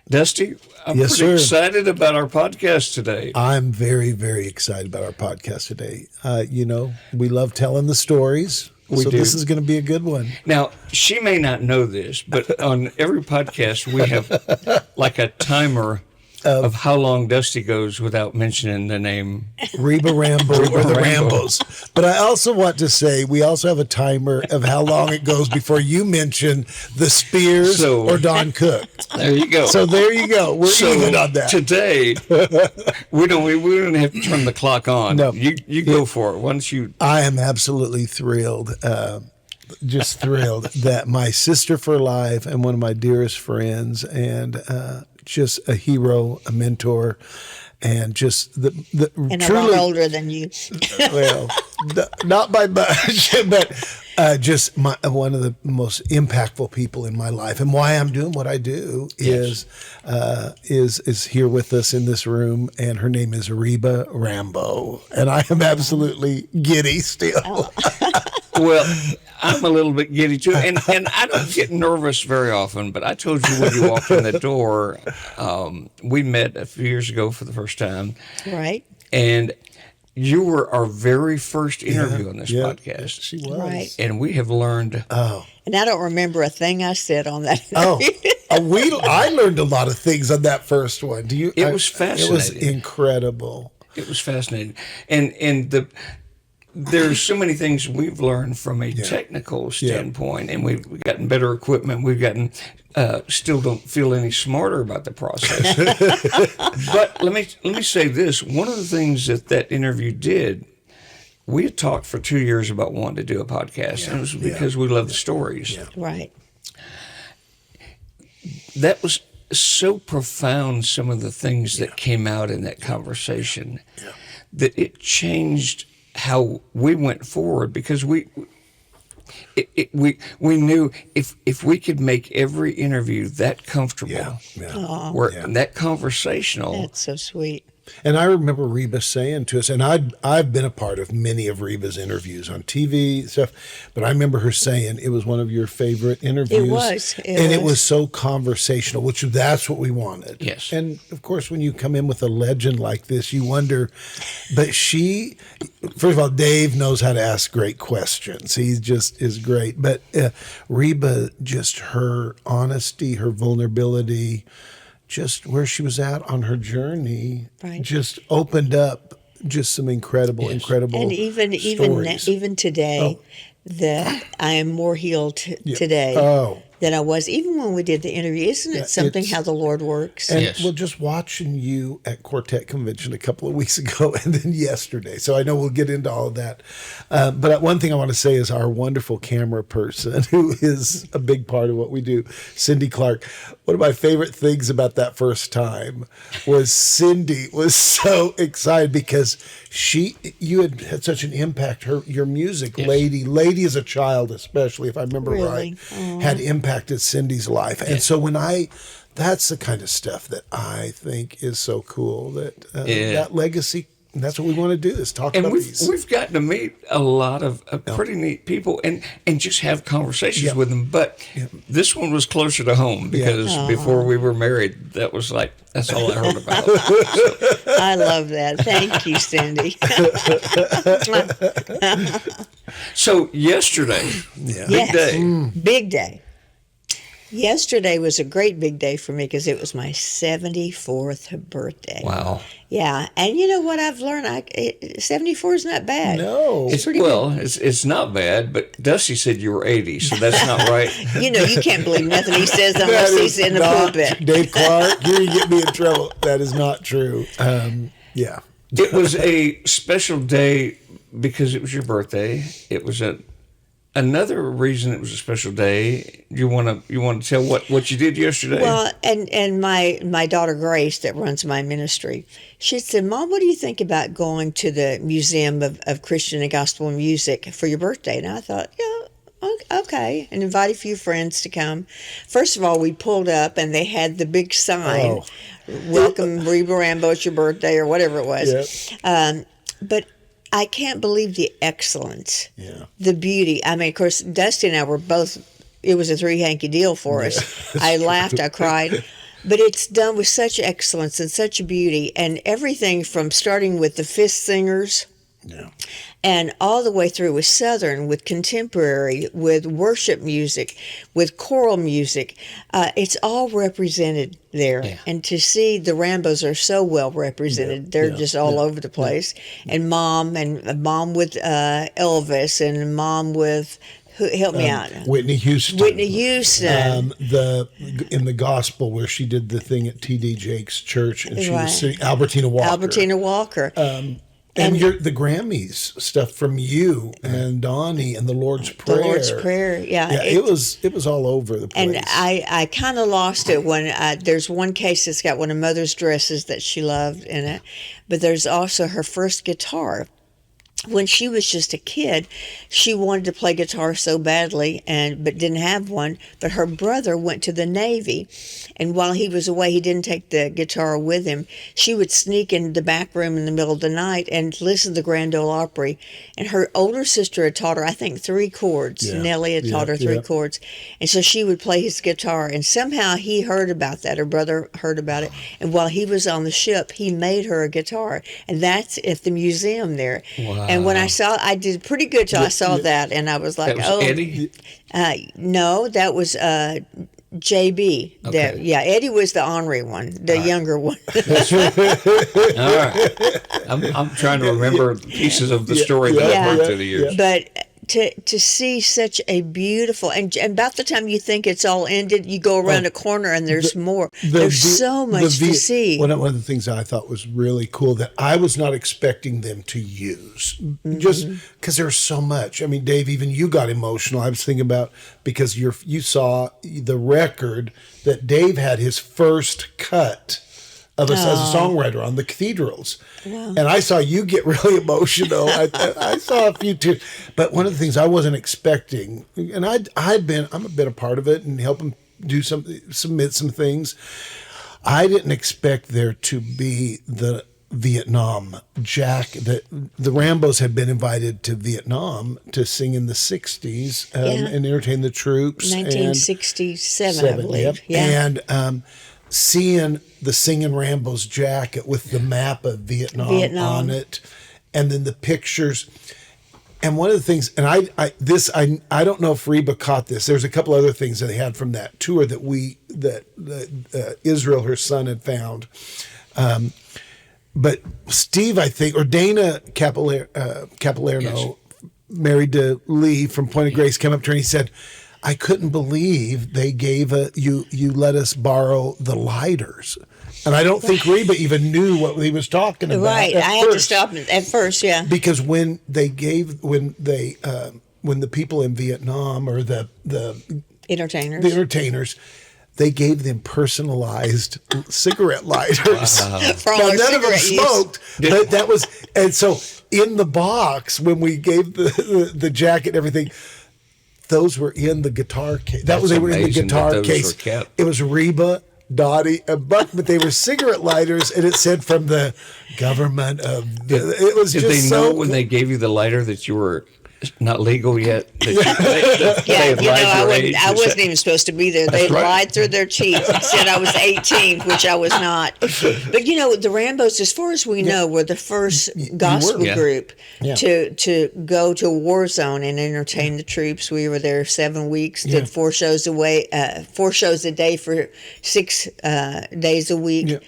Dusty, I'm Yes, pretty sir. excited about our podcast today. I'm very, very excited about our podcast today. We love telling the stories. We do. This is going to be a good one. Now, she may not know this, but on every podcast, we have like a timer of how long Dusty goes without mentioning the name. Reba Rambo or the Rambo. Rambos. But I also want to say we also have a timer of how long it goes before you mention the Spears or Don Cook. There you go. So there you go. We're even on that. Today, we don't have to turn the clock on. No. You go for it. Once you. I am absolutely thrilled. Just thrilled that my sister for life and one of my dearest friends and just a hero, a mentor, and just the and truly, a lot older than you. well, not by much, but just one of the most impactful people in my life, and why I'm doing what I do is here with us in this room, and her name is Reba Rambo, and I am absolutely giddy still. Oh. Well, I'm a little bit giddy too, and I don't get nervous very often. But I told you when you walked in the door, we met a few years ago for the first time, Right. and you were our very first interview on this podcast. She was, Right. And we have learned. And I don't remember a thing I said on that. I learned a lot of things on that first one. It was fascinating. It was incredible. It was fascinating, and there's so many things we've learned from a technical standpoint, and we've gotten better equipment. We've gotten still don't feel any smarter about the process. But let me say this: one of the things that interview did, we had talked for 2 years about wanting to do a podcast, and it was because we love the stories. Yeah. Right. That was so profound. Some of the things that came out in that conversation, that it changed how we went forward, because we knew if we could make every interview that comfortable, and that conversational. That's so sweet. And I remember Reba saying to us, and I've been a part of many of Reba's interviews on TV stuff, but I remember her saying it was one of your favorite interviews. It was. It was so conversational, which that's what we wanted. Yes. And of course, when you come in with a legend like this, you wonder, but first of all, Dave knows how to ask great questions. He just is great. But Reba, just her honesty, her vulnerability, just where she was at on her journey, just opened up just some incredible And stories. even today, that I am more healed today than I was even when we did the interview. Isn't it something how the Lord works? And well, just watching you at Quartet Convention a couple of weeks ago and then yesterday. So I know we'll get into all of that. But one thing I want to say is our wonderful camera person, who is a big part of what we do, Cindy Clark. One of my favorite things about that first time was Cindy was so excited because you had such an impact. Your music, Lady as a child, especially if I remember right, had impacted Cindy's life. And so that's the kind of stuff that I think is so cool, that that legacy. And that's what we want to do, is talk about these. We've gotten to meet a lot of pretty neat people and just have conversations with them. But this one was closer to home because before we were married, that's all I heard about. I love that. Thank you, Cindy. So yesterday, big day. Big day. Yesterday was a great big day for me because it was my 74th birthday. Wow. Yeah, and you know what I've learned? 74 is not bad. No. It's not bad, but Dusty said you were 80, so that's not right. You can't believe nothing he says unless he's in the pulpit. Dave Clark, you're going to get me in trouble. That is not true. It was a special day because it was your birthday. It was another reason it was a special day. You want to tell what you did yesterday? Well, and my daughter Grace, that runs my ministry, she said, "Mom, what do you think about going to the Museum of Christian and Gospel Music for your birthday?" And I thought, okay, and invite a few friends to come. First of all, we pulled up and they had the big sign, "Welcome Reba Rambo, it's your birthday," or whatever it was. Yep. But I can't believe the excellence, the beauty. I mean, of course, Dusty and I were both, it was a three hanky deal for us. I laughed, I cried. But it's done with such excellence and such beauty, and everything from starting with the fifth singers. Yeah. And all the way through with Southern, with contemporary, with worship music, with choral music. It's all represented there. Yeah. And to see the Rambos are so well represented. They're just all over the place. And Mom with Elvis, and Mom with, help me out. Whitney Houston. Whitney Houston. In the gospel where she did the thing at T.D. Jake's church, and she Right. was singing Albertina Walker. Albertina Walker. And the Grammys stuff from you and Donnie and the Lord's Prayer. The Lord's Prayer, yeah. It was all over the place. And I kind of lost it when there's one case that's got one of Mother's dresses that she loved in it, but there's also her first guitar. When she was just a kid, she wanted to play guitar so badly, but didn't have one. But her brother went to the Navy, and while he was away, he didn't take the guitar with him. She would sneak into the back room in the middle of the night and listen to the Grand Ole Opry. And her older sister had taught her, I think, 3 chords. Yeah. Nellie had taught her 3 chords. And so she would play his guitar, and somehow he heard about that. Her brother heard about it. And while he was on the ship, he made her a guitar. And that's at the museum there. Wow. And when I did pretty good till I saw that, and I was like, That was Eddie? No, that was JB. Okay. Eddie was the ornery one, the younger one. All right. I'm trying to remember pieces of the story that I've heard through the years. But to see such a beautiful, and about the time you think it's all ended, you go around a corner and there's more. There's so much to see. One of the things I thought was really cool that I was not expecting them to use, just because there's so much. I mean, Dave, even you got emotional. I was thinking about, because you saw the record that Dave had his first cut of us as a songwriter on the Cathedrals. Wow. And I saw you get really emotional. I saw a few too. But one of the things I wasn't expecting, and I'm a bit a part of it and help him submit some things. I didn't expect there to be the Vietnam Jack, that the Rambos had been invited to Vietnam to sing in the 60s and entertain the troops. 1967, I believe. Yep. Yeah. And seeing the Singing Rambos jacket with the map of Vietnam on it, and then the pictures. And one of the things, and I don't know if Reba caught this. There's a couple other things that they had from that tour that Israel, her son, had found. But Steve, I think, or Dana Capolerno, married to Lee from Point of Grace, came up to her and he said, I couldn't believe they gave you let us borrow the lighters. And I don't think Reba even knew what he was talking about. Right. I had to stop at first, yeah. Because when the people in Vietnam, or the entertainers, they gave them personalized cigarette lighters. For all now, our none of them cigarette use. smoked, but that was, and so in the box when we gave the jacket and everything, those were in the guitar case. They were in the guitar case. It was Reba, Dottie, and Buck, but they were cigarette lighters, and it said from the government of. It was Did just they know when they gave you the lighter that you were not legal yet? I wasn't even supposed to be there. They lied through their teeth and said I was 18, which I was not. But the Rambos, as far as we know, were the first gospel group to go to a war zone and entertain the troops. We were there 7 weeks, did 4 shows a day for 6 days a week. Yeah.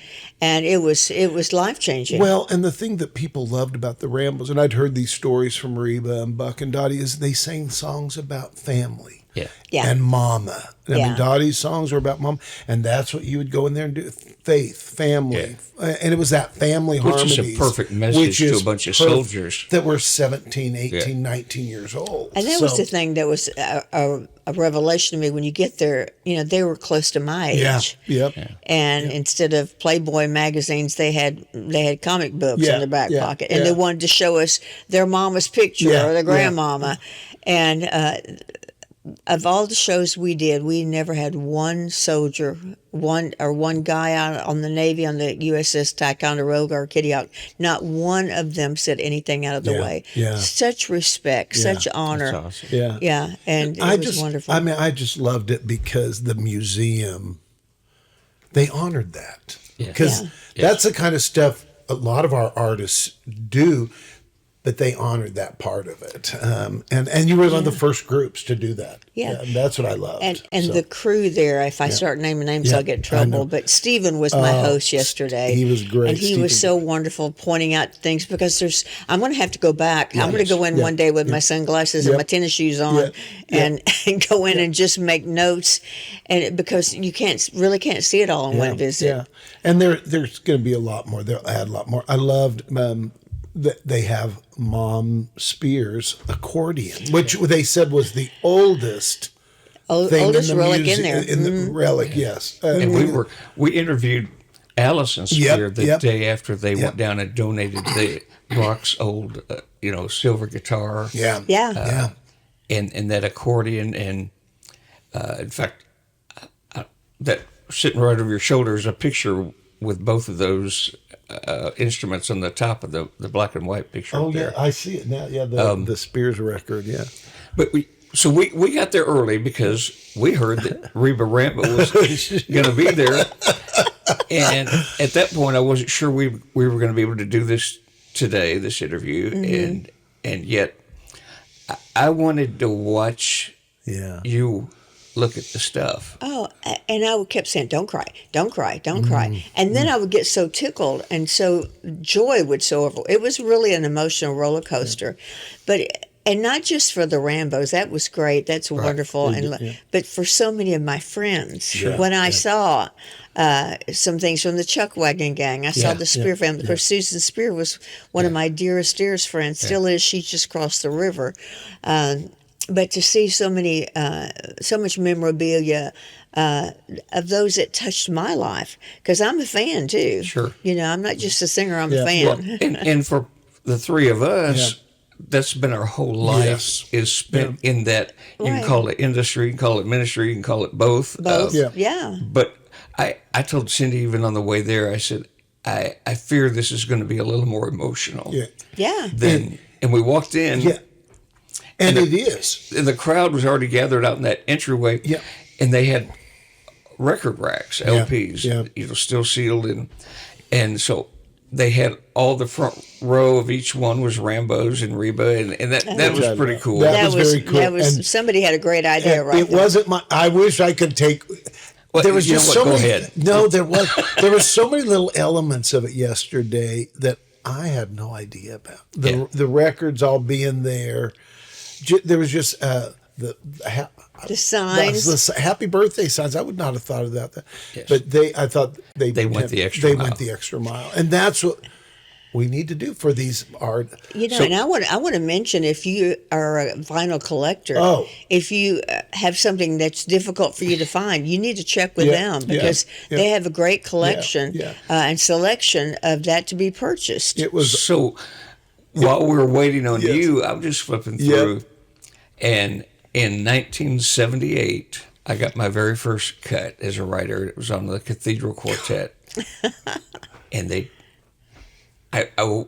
And it was life-changing. Well, and the thing that people loved about the Rambos, and I'd heard these stories from Reba and Buck and Dottie, is they sang songs about family. Yeah. And mama. I mean, Dottie's songs were about mom, and that's what you would go in there and do. Faith, family. Yeah. And it was that family harmonies. Which is a perfect message to a bunch of soldiers. That were 17, 18, 19 years old. And that was the thing that was a revelation to me. When you get there, they were close to my age. Yeah. And instead of Playboy magazines, they had comic books in their back pocket. And they wanted to show us their mama's picture or their grandmama. And of all the shows we did, we never had one soldier, one guy out on the Navy on the USS Ticonderoga or Kitty Hawk. Not one of them said anything out of the way. Yeah. Such respect, such honor. That's awesome. Yeah. And it was wonderful. I mean, I just loved it because the museum they honored that. Yeah. Because that's the kind of stuff a lot of our artists do, but they honored that part of it. And you were one of the first groups to do that. Yeah. And that's what I loved. And the crew there, if I start naming names, I'll get in trouble. But Stephen was my host yesterday. He was great. And he was so wonderful pointing out things, because I'm going to have to go back. I'm going to go in one day with my sunglasses and my tennis shoes on and go in and just make notes. And because you can't see it all in one visit. Yeah. And there's going to be a lot more. They'll add a lot more. I loved that they have Mom Spears accordion, which they said was the oldest relic in there. In the relic, yes. And we interviewed Allison Spear the day after they went down and donated Brock's old, silver guitar. Yeah. And that accordion, and in fact, that sitting right over your shoulder is a picture with both of those instruments on the top of the black and white picture. Oh, there. I see it now. Yeah, the Spears record, yeah. But we got there early because we heard that Reba Rambo was going to be there. And at that point, I wasn't sure we were going to be able to do this today, this interview. Mm-hmm. And yet, I wanted to watch you look at the stuff. Oh, and I kept saying, don't cry, don't cry, don't cry. And then I would get so tickled, and so joy would so over. It was really an emotional roller coaster. And not just for the Rambos, that was great, that's wonderful. But for so many of my friends, when I saw some things from the Chuck Wagon Gang, I saw the Spear family. Of course, Susan Spear was one of my dearest friends, still is. She just crossed the river. But to see so much memorabilia of those that touched my life, because I'm a fan too. Sure. I'm not just a singer, I'm a fan. Well, and for the three of us, that's been our whole life is spent in that. You can call it industry, you can call it ministry, you can call it both. Both, But I told Cindy even on the way there, I said, I fear this is going to be a little more emotional. Yeah. And we walked in. Yeah. And it is. And the crowd was already gathered out in that entryway. Yeah. And they had record racks, LPs, still sealed. And so they had all the front row of each one was Rambos and Reba. And that was pretty cool. That was very cool. Somebody had a great idea right It wasn't I wish I could take... Well, there was just so Go many... ahead. No, there was so many little elements of it yesterday that I had no idea about. The records all being there... There was just the signs, the happy birthday signs. I would not have thought of that, yes. But I thought they went the extra mile. They went the extra mile, and that's what we need to do for these art. And I want to mention, if you are a vinyl collector, if you have something that's difficult for you to find, you need to check with them, because they have a great collection and selection of that to be purchased. It was so. While we were waiting on you, I'm just flipping through. And in 1978, I got my very first cut as a writer. It was on the Cathedral Quartet. And I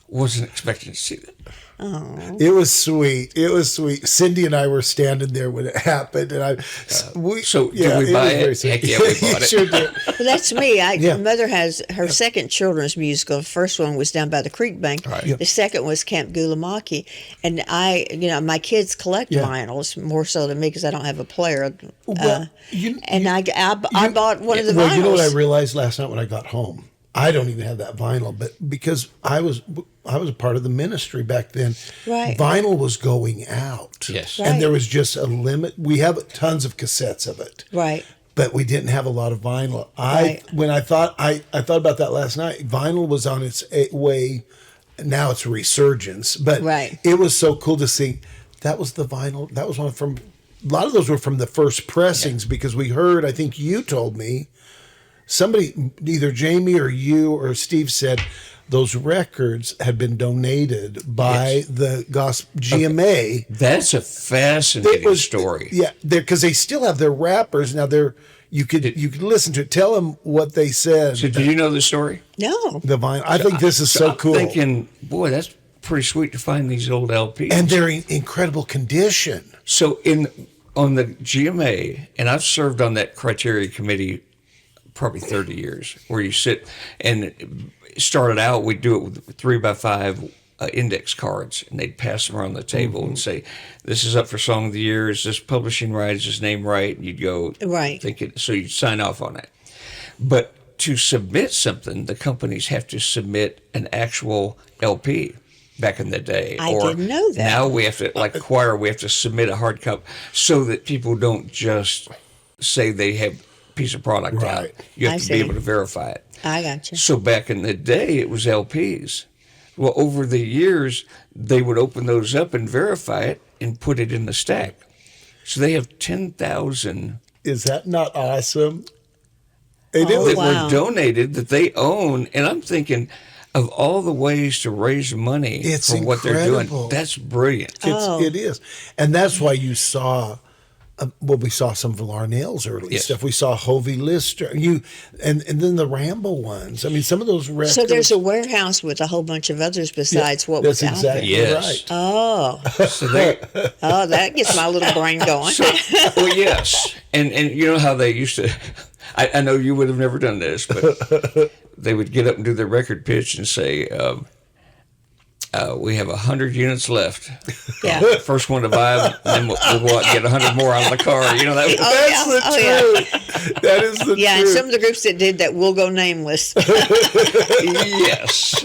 wasn't expecting to see that. Oh. It was sweet. It was sweet. Cindy and I were standing there when it happened, and did we buy it? Heck yeah, we bought it. Sure did. Well, that's me. Mother has her second children's musical. The first one was down by the creek bank. Right. The second was Camp Gulamaki. And my kids collect vinyls more so than me, because I don't have a player. I bought one of the vinyls. Well, you know what I realized last night when I got home? I don't even have that vinyl, but because I was a part of the ministry back then, vinyl was going out. Yes. And there was just a limit. We have tons of cassettes of it. Right. But we didn't have a lot of vinyl. When I thought about that last night, vinyl was on its way. Now it's a resurgence, but it was so cool to see. That was the vinyl. That was one from. A lot of those were from the first pressings, because we heard. I think you told me. Somebody, either Jamie or you or Steve, said those records had been donated by the gospel GMA. That's a fascinating story. Yeah, because they still have their rappers now. You could listen to it. Tell them what they said. So, did you know the story? No. The vinyl. I think this is so cool. I'm thinking, boy, that's pretty sweet to find these old LPs, and they're in incredible condition. So on the GMA, and I've served on that criteria committee probably 30 years, where you sit and it started out, we'd do it with 3x5 index cards, and they'd pass them around the table and say, this is up for Song of the Year, is this publishing right, is this name right? And you'd go, Right. so you'd sign off on it. But to submit something, the companies have to submit an actual LP back in the day. I didn't know that. Now we have to, like Choir, we have to submit a hard copy so that people don't just say they have a piece of product out. Right. You have I to see. be able to verify it. I got you. So back in the day, it was LPs. Well, over the years, they would open those up and verify it and put it in the stack. So they have 10,000 Is that not awesome? And Oh, that wow. were donated that they own. And I'm thinking, of all the ways to raise money It's for what they're doing, incredible. that's brilliant. It is. And that's why you saw, we saw some of Larnell's early Yes. stuff. We saw Hovey Lister. And then the Rambo ones. I mean, some of those records. So there's a warehouse with a whole bunch of others besides what was that's out there. exactly Yes. right. Oh, So they, oh, that gets my little brain going. well, yes. And you know how they used to, I know you would have never done this, but they would get up and do their record pitch and say, we have 100 units left. Yeah. First one to buy them, and then we'll go out and get 100 more out of the car. You know, that That's yeah. the Oh, truth. That is the Yeah, and truth. some of the groups that did that will go nameless. yes.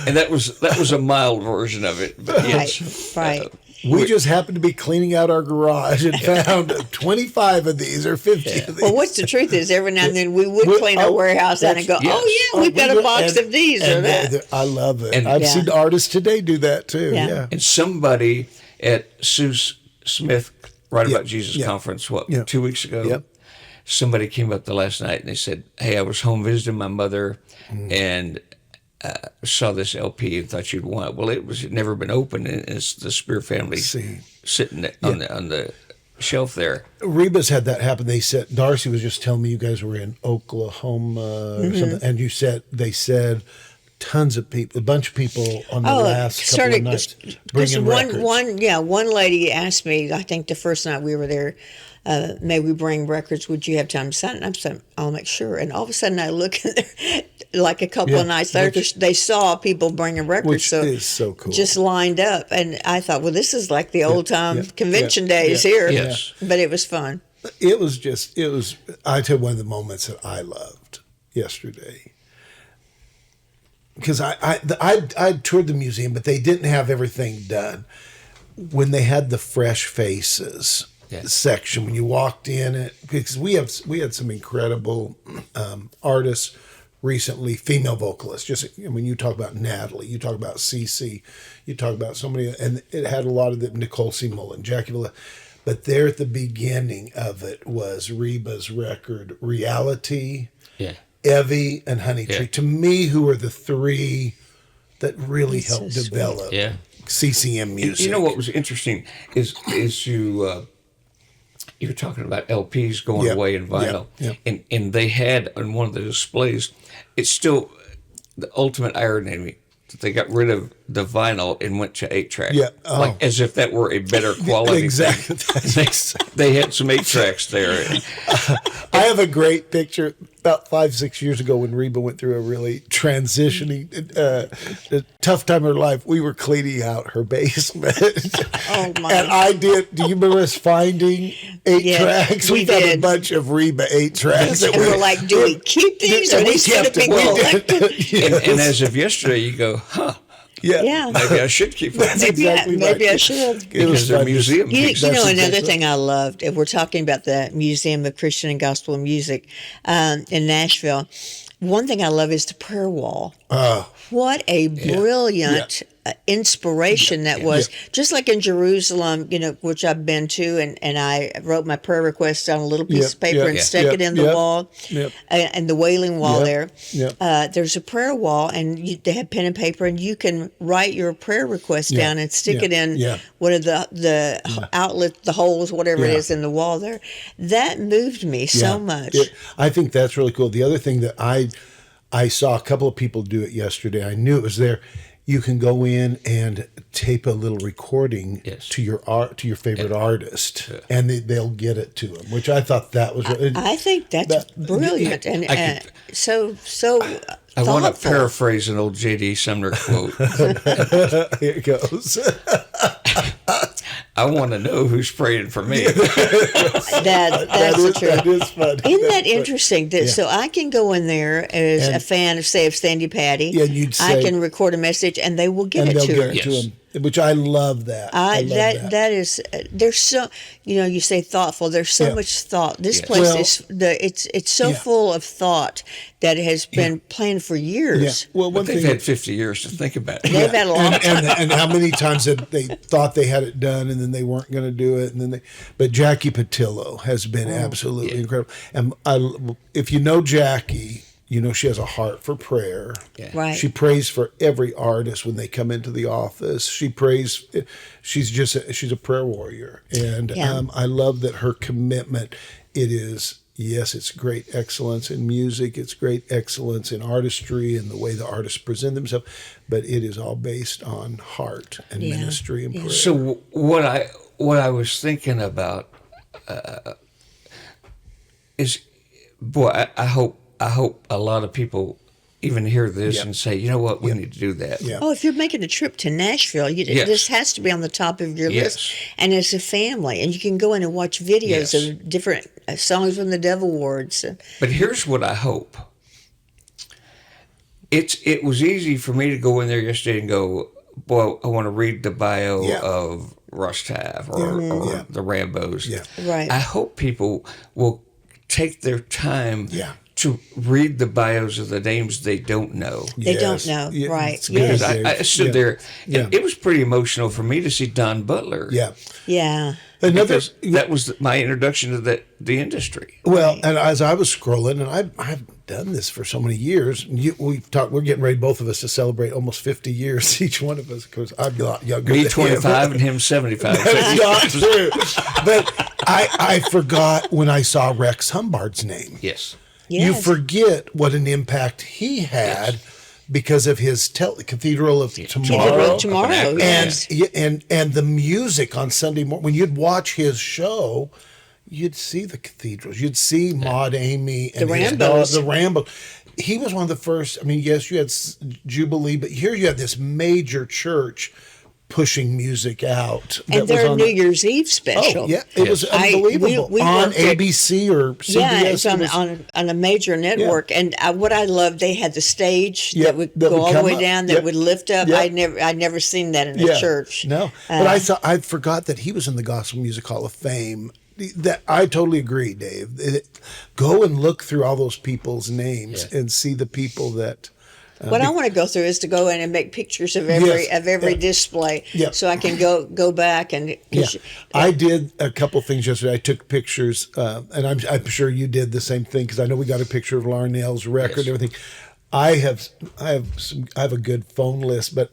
And that was a mild version of it. But yes. Right. We just happened to be cleaning out our garage and found 25 of these or 50 of these. Well, what's the truth is, every now and then we would clean our warehouse out and go, yes. oh, yeah, we've got a box of these or and that. I love it. And- I've Yeah. seen artists today do that too. Yeah. Yeah. And somebody at Sue Smith Right Yeah, About Jesus yeah, conference, yeah. 2 weeks ago? Yep. Somebody came up the last night and they said, hey, I was home visiting my mother and saw this LP and thought you'd want it. Well, it had never been opened, and it's the Spear family See. sitting on the shelf there. Reba's had that happen. They said, Darcy was just telling me you guys were in Oklahoma or something, and they said tons of people, a bunch of people on the last couple of nights bringing records. One lady asked me, I think the first night we were there, may we bring records? Would you have time to sign it? And I said, I'll make sure. And all of a sudden I look in there, like a couple of nights later, they saw people bringing records. Which is so cool. Just lined up. And I thought, well, this is like the old time convention days here. Yes. But it was fun. It was, I tell you, one of the moments that I loved yesterday. Because I toured the museum, but they didn't have everything done. When they had the fresh faces section, when you walked in, because we had some incredible artists recently, female vocalists. Just when you talk about Natalie, you talk about Cece, you talk about somebody, and it had a lot of the Nicole C. Mullen, Jackie Villa. But there at the beginning of it was Reba's record, Reality. Yeah. Evie and Honey Tree, Yeah. to me, who are the three that really helped so sweet. develop Yeah. CCM music. You know what was interesting is you were talking about LPs going Yep. away in vinyl, Yep. and they had on one of the displays. It's still the ultimate irony that they got rid of the vinyl and went to 8-track, Yeah. Oh. like as if that were a better quality. Exactly. thing. They had some 8-tracks there. I have a great picture about 5-6 years ago when Reba went through a really transitioning, tough time in her life. We were cleaning out her basement. Oh, my. And I did. Do you remember us finding 8 Yes, tracks? we found a did. bunch of Reba 8 tracks. And we're like, do we keep these or And we these going to kept be it. We collected? did. And as of yesterday, you go, huh? Yeah. Maybe I should keep them. exactly Maybe right. I should. It was Because they're fun. museum You pieces. know, That's another exactly thing I loved, if we're talking about the Museum of Christian and Gospel Music in Nashville, one thing I love is the prayer wall. What a brilliant inspiration that was. Just like in Jerusalem, which I've been to, and I wrote my prayer requests on a little piece of paper and stuck it in the wall, and the Wailing Wall there. There's a prayer wall, and they have pen and paper, and you can write your prayer request down and stick it in one of the outlet, the holes, whatever it is in the wall there. That moved me so much. I think that's really cool. The other thing that I saw a couple of people do it yesterday. I knew it was there. you can go in and tape a little recording Yes. to your favorite artist, and they'll get it to them. Which I thought that was. I think that's brilliant and so I want to thoughtful. paraphrase an old J.D. Sumner quote. Here it goes. I want to know who's praying for me. That's true. That is funny. Isn't that interesting? So I can go in there as a fan of, say, of Sandy Patty. Yeah, you'd I say- can record a message, and they will get and it they'll to get her. it to Yes. them, which I love that. I love that. That is there's so you say thoughtful. There's so Yeah. much thought. This Yes. place Well- it's so Yeah. full of thought that has been planned for years. Yeah. Well, one But they've thing. had 50 years to think about it. They've had a long and how many times that they thought they had it done and then they weren't going to do it, and then but Jackie Patillo has been absolutely incredible. And if you know Jackie, you know she has a heart for prayer. Yeah. Right. She prays for every artist when they come into the office. She prays. She's a prayer warrior, and Yeah. I love that her commitment. It is. Yes, it's great excellence in music. It's great excellence in artistry and the way the artists present themselves. But it is all based on heart and Yeah. ministry and prayer. So what I was thinking about is, boy, I hope a lot of people even hear this and say, you know what, we need to do that. Yeah. Oh, if you're making a trip to Nashville, Yes. this has to be on the top of your Yes. list. And as a family, and you can go in and watch videos Yes. of different songs from the Devil Awards. But here's what I hope. It was easy for me to go in there yesterday and go, boy, I want to read the bio Yeah. of Russ Taff or the Rambos. Yeah. Right. I hope people will take their time Yeah. to read the bios of the names they don't know. They don't Yes. know, Yeah, right. it's Yes. good, Because I Dave. stood Yeah. there, Yeah. and it was pretty emotional for me to see Don Butler. Yeah. Yeah. Another. Because that was my introduction to the industry. Well, and as I was scrolling, and I've done this for so many years. We're getting ready, both of us, to celebrate almost 50 years, each one of us, because I'm a lot younger Me than 25 him. and him 75. That's not true. But I forgot when I saw Rex Humbard's name. Yes. You Yes. forget what an impact he had because of his Cathedral of Tomorrow. Tomorrow, yes. And the music on Sunday morning, when you'd watch his show, you'd see the cathedrals, you'd see Maud Amy and The his Rambos. daughter, the Rambos. He was one of the first. I mean, yes, you had Jubilee, but here you had this major church pushing music out. that And was their on New the- Year's Eve special. Oh, yeah, it was I- unbelievable. we on worked at- ABC or CBS. Yeah, it's it was- on a major network, and what I loved, they had the stage Yeah, that would that go would all the come way up. down, that Yep. would lift up. Yep. I'd never seen that in a church. No, but I forgot that he was in the Gospel Music Hall of Fame. That I totally agree, Dave. Go and look through all those people's names and see the people that. What I want to go through is to go in and make pictures of every display, Yeah. so I can go back and. Yeah, I did a couple things yesterday. I took pictures, and I'm sure you did the same thing, because I know we got a picture of Larnell's record and everything. I have a good phone list, but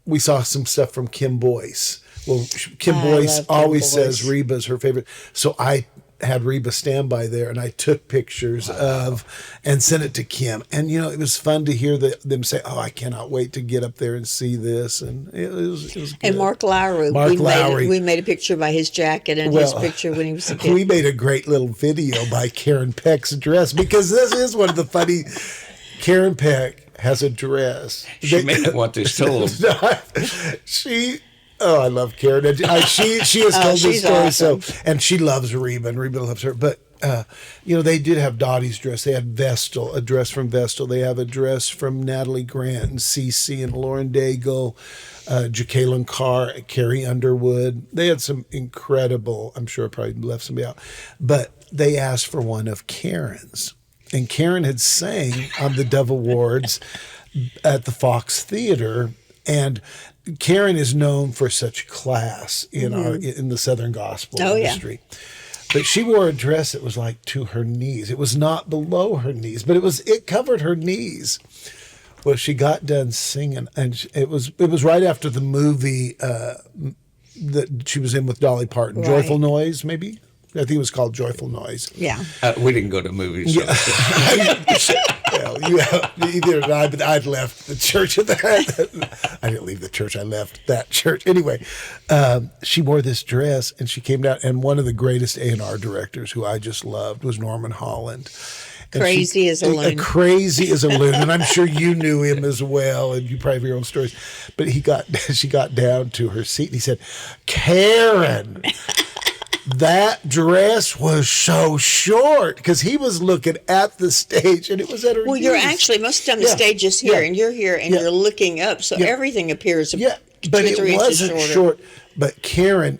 we saw some stuff from Kim Boyce. Well, Kim I Boyce love Kim always says Boyce. Reba's her favorite, so I had Reba stand by there, and I took pictures of and sent it to Kim. And it was fun to hear them say, "Oh, I cannot wait to get up there and see this." And it was good. And Mark Lowry, we made a picture by his jacket and his picture when he was a kid. We made a great little video by Karen Peck's dress, because this is one of the funny. Karen Peck has a dress. She may not want this told. Oh, I love Karen. And she has told this she's story. awesome. And she loves Reba, and Reba loves her. But they did have Dottie's dress. They had Vestal, a dress from Vestal. They have a dress from Natalie Grant and Cece and Lauren Daigle, Jacqueline Carr, Carrie Underwood. They had some incredible. I'm sure I probably left somebody out, but they asked for one of Karen's, and Karen had sang on the Dove Awards at the Fox Theater, and Karen is known for such class in in the Southern gospel industry. But she wore a dress that was like to her knees. It was not below her knees, but it covered her knees. Well, she got done singing, and it was right after the movie that she was in with Dolly Parton, Right. Joyful Noise, maybe. I think it was called Joyful Noise. Yeah. We didn't go to movies. So. Well, either did I, but I'd left the church at that. I didn't leave the church. I left that church. Anyway, she wore this dress and she came down, and one of the greatest A&R directors who I just loved was Norman Holland. And Crazy as a loon. Crazy as a loon. And I'm sure you knew him as well, and you probably have your own stories. But she got down to her seat and he said, Karen, that dress was so short, because he was looking at the stage and it was at her knees. You're actually, most of the time the stage is here and you're here and you're looking up. So everything appears but 2 or 3 it inches wasn't shorter. short. But Karen,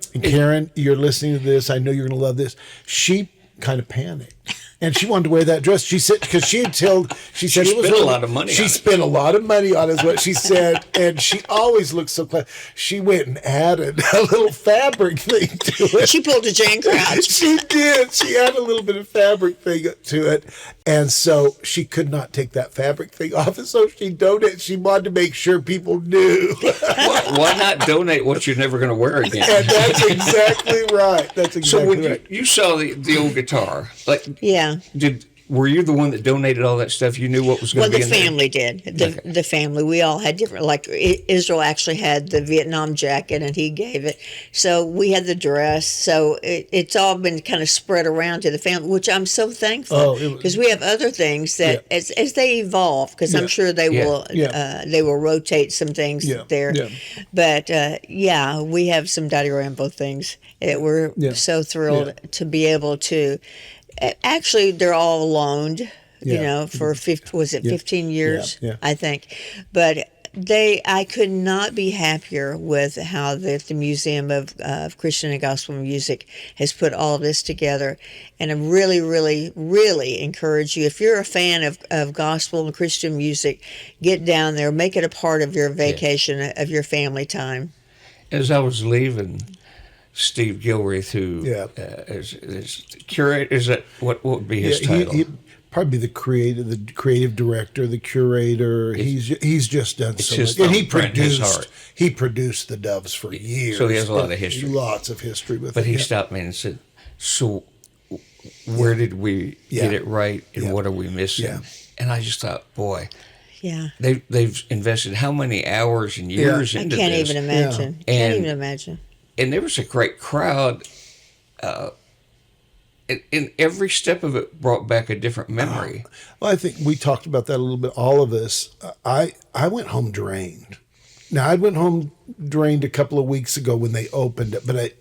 you're listening to this. I know you're going to love this. She kind of panicked. And she wanted to wear that dress. She said, because she said it was spent a lot of money. She spent a lot of money on it, is what she said. And she always looked so classy. She went and added a little fabric thing to it. She pulled a Jane Crouch. She did. She had a little bit of fabric thing to it. And so she could not take that fabric thing off. And so she donated. She wanted to make sure people knew. Why not donate what you're never going to wear again? And that's exactly right. That's exactly So when right. you saw the old guitar, like, Yeah. were you the one that donated all that stuff? You knew what was going Well, to be the in family did. The family. We all had different. Like Israel actually had the Vietnam jacket, and he gave it. So we had the dress. So it's all been kind of spread around to the family, which I'm so thankful, because we have other things that as they evolve, because I'm sure they will rotate some things there. Yeah. But we have some Daddy Rambo things that we're so thrilled to be able to. Actually, they're all loaned, for 15 years, I think. But I could not be happier with how the Museum of Christian and Gospel Music has put all of this together. And I really, really, really encourage you, if you're a fan of gospel and Christian music, get down there, make it a part of your vacation, of your family time. As I was leaving, Steve Gilreath, who is curator, is that what would be his title? He'd probably be the creative director, the curator. He's just done so much, and he produced the Doves for years. So he has a lot of history, lots of history with it. But he stopped me and said, "So, where did we get it right, and what are we missing?" Yeah. And I just thought, boy. Yeah, they've invested how many hours and years into this? I can't even imagine. Can't even imagine. And there was a great crowd. And every step of it brought back a different memory. Well, I think we talked about that a little bit, all of us. I went home drained. Now, I went home drained a couple of weeks ago when they opened it, but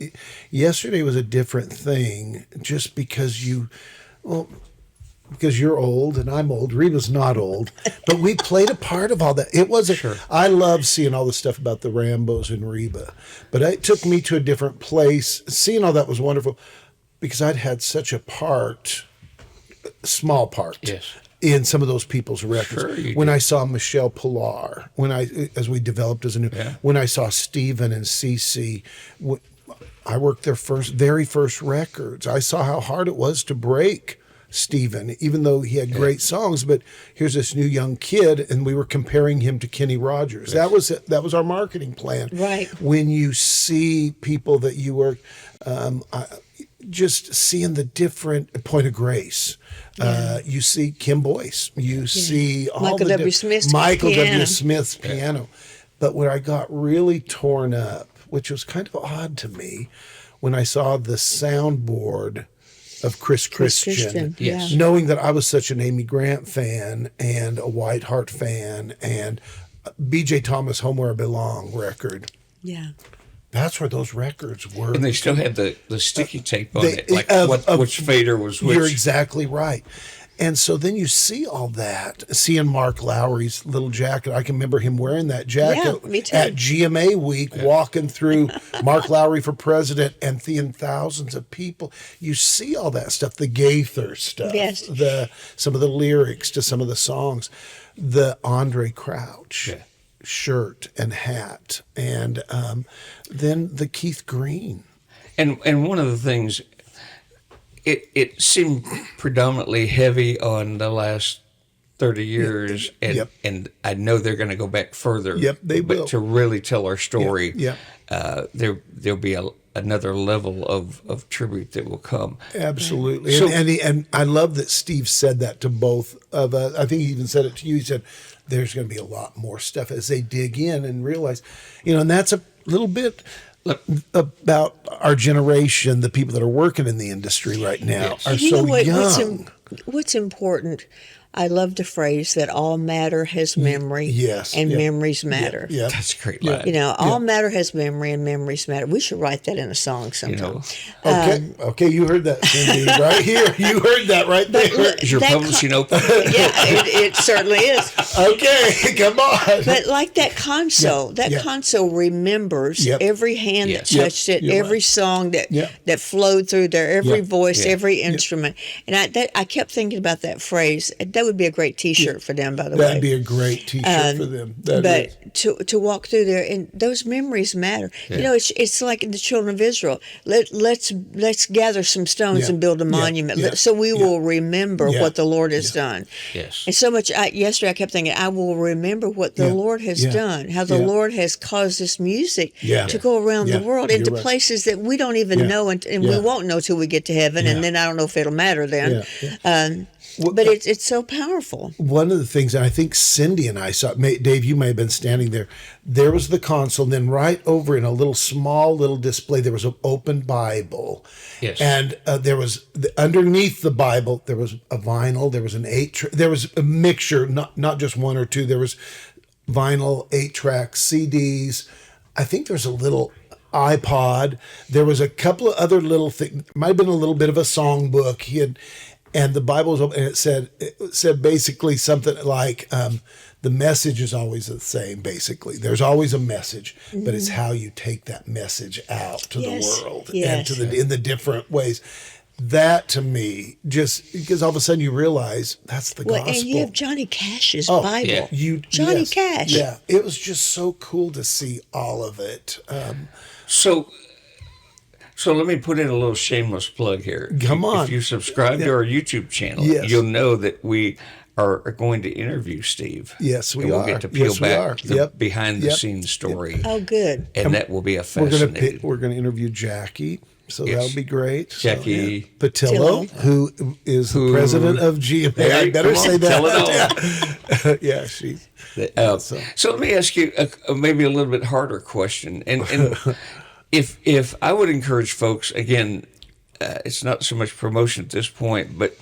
yesterday was a different thing, just because because you're old and I'm old. Reba's not old, but we played a part of all that. It wasn't. Sure. I love seeing all the stuff about the Rambos and Reba, but it took me to a different place. Seeing all that was wonderful, because I'd had such a small part. Yes. In some of those people's records. Sure, when I saw Michelle Pilar, as we developed as a new, when I saw Stephen and Cece, I worked their very first records. I saw how hard it was to break Stephen, even though he had great songs. But here's this new young kid, and we were comparing him to Kenny Rogers. Yes. That was our marketing plan. Right. When you see people that you work, just seeing the different Point of Grace. You see Kim Boyce. You see all Michael W. Smith's piano. But where I got really torn up, which was kind of odd to me, when I saw the soundboard of Chris Christian. Yes. Knowing that I was such an Amy Grant fan and a Whiteheart fan and B.J. Thomas' Home Where I Belong record. Yeah. That's where those records were. And they still had the sticky tape on it, like which fader was which. You're exactly right. And so then you see all that, seeing Mark Lowry's little jacket. I can remember him wearing that jacket at GMA week, walking through Mark Lowry for president and seeing thousands of people. You see all that stuff, the Gaither stuff, some of the lyrics to some of the songs, the Andre Crouch shirt and hat, and then the Keith Green. And one of the things, it seemed predominantly heavy on the last 30 years, and I know they're going to go back further. Yep, they will. But to really tell our story, there'll be a another level of tribute that will come. Absolutely. So- And I love that Steve said that to both of us. I think he even said it to you. He said, there's going to be a lot more stuff as they dig in and realize, and that's a little bit about our generation. The people that are working in the industry right now Yes. are You so know what, young. what's important? I love the phrase that all matter has memory, Yes, and yeah. memories matter. Yeah. That's a great line. All matter has memory, and memories matter. We should write that in a song sometime. Okay, you heard that, Cindy, right here. You heard that right there. look- Is your That publishing open? Yeah, it certainly is. Okay, come on. But like that console, Yeah. console remembers Yep. every hand Yes. that touched it, You're every right. song that Yep. that flowed through there, every Yep. voice, Yeah. every instrument. And I kept thinking about that phrase. That would be a great T-shirt for them, by the That'd way. be a great T-shirt for them. That is. But to walk through there, and those memories matter. It's like the children of Israel. Let's gather some stones Yeah. and build a Yeah. monument, Yeah. so we will remember Yeah. what the Lord has done. Yes. And so much. Yesterday, I kept thinking, I will remember what the Yeah. Lord has Yeah. done. How the Yeah. Lord has caused this music Yeah. to go around Yeah. the world You're into right. places that we don't even Yeah. know, and Yeah. we won't know till we get to heaven. Yeah. And then I don't know if it'll matter then. Yeah. But it's so powerful. One of the things, and I think Cindy and I saw, Dave, you may have been standing there. There was the console, and then right over in a small little display, there was an open Bible. Yes. And there was underneath the Bible, there was a vinyl, there was an there was a mixture, not just one or two. There was vinyl, 8-track, CDs. I think there's a little iPod. There was a couple of other little things. Might have been a little bit of a songbook. And the Bible was open, and it said basically something like, the message is always the same, basically. There's always a message, but it's how you take that message out to Yes, the world yes. and in the different ways. That, to me, just because all of a sudden you realize that's the Well, gospel. and you have Johnny Cash's Oh, Bible. yeah. Johnny Cash. Yeah, it was just so cool to see all of it. So let me put in a little shameless plug here. Come on. If you subscribe to our YouTube channel, Yes. you'll know that we are going to interview Steve. Yes, we and we'll are. get to peel Yes, we are. back the Yep. behind the Yep. scenes story. Oh, good. And that will be a We're fascinating. gonna interview Jackie, so Yes. that'll be great. Jackie Patillo, who is the president of GMA. I Hey, better come on, say that. tell it all. Yeah, she's So let me ask you maybe a little bit harder question. And if I would encourage folks, again, it's not so much promotion at this point, but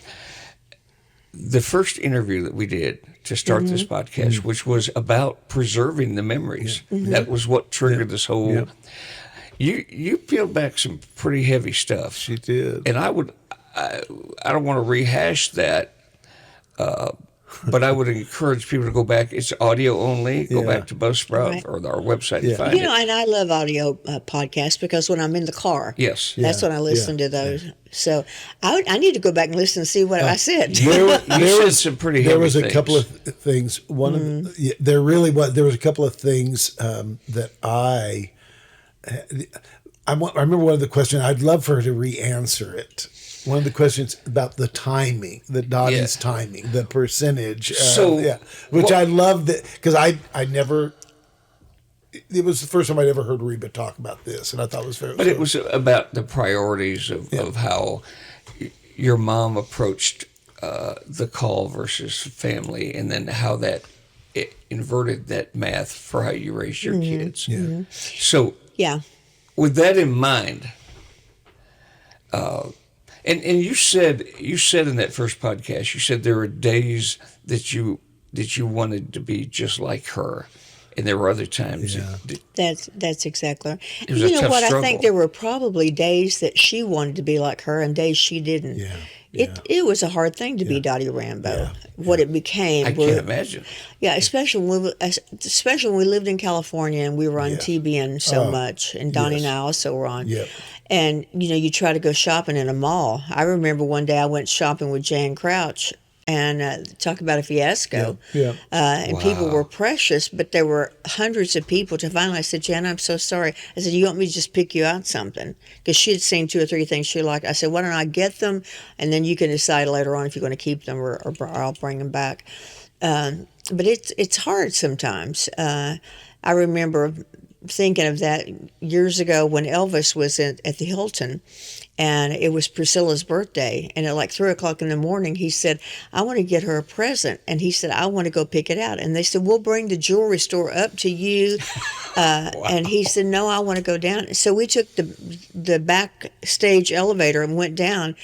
the first interview that we did to start this podcast, which was about preserving the memories, that was what triggered this whole. Yeah. You peeled back some pretty heavy stuff. She did. And I don't want to rehash that. But I would encourage people to go back. It's audio only. Go Yeah. back to Buzzsprout Right. or our website and Yeah. find it. And I love audio podcasts because when I'm in the car, Yes. that's when I listen to those. So I need to go back and listen and see what I said. You said some pretty heavy There was a things. couple of things. One of there really was. There was a couple of things that I remember one of the questions. I'd love for her to re-answer it. One of the questions about the timing, the Dottie's timing, the percentage. Which I love that because I never. It was the first time I'd ever heard Reba talk about this, and I thought it was very. But it was about the priorities of how your mom approached the call versus family, and then how it inverted that math for how you raised your kids. Yeah. So Yeah. with that in mind, and you said in that first podcast, you said there were days that you wanted to be just like her, and there were other times. That's exactly right. It was You a know tough what? I struggle. think there were probably days that she wanted to be like her and days she didn't. Yeah. It was a hard thing to be Dottie Rambo. What it became. I can't imagine. Yeah, especially when we lived in California and we were on TBN so much, and Donnie and I also were on. Yep. And you try to go shopping in a mall. I remember one day I went shopping with Jan Crouch, and talk about a fiasco. Yeah. And people were precious, but there were hundreds of people. To finally, I said, Jan, I'm so sorry. I said, you want me to just pick you out something? Because she had seen 2 or 3 things she liked. I said, why don't I get them, and then you can decide later on if you're going to keep them or I'll bring them back. But it's hard sometimes. I remember thinking of that years ago when Elvis was at the Hilton, and it was Priscilla's birthday. And at like 3:00 in the morning, he said, I want to get her a present. And he said, I want to go pick it out. And they said, we'll bring the jewelry store up to you. Wow. And he said, no, I want to go down. So we took the backstage elevator and went down.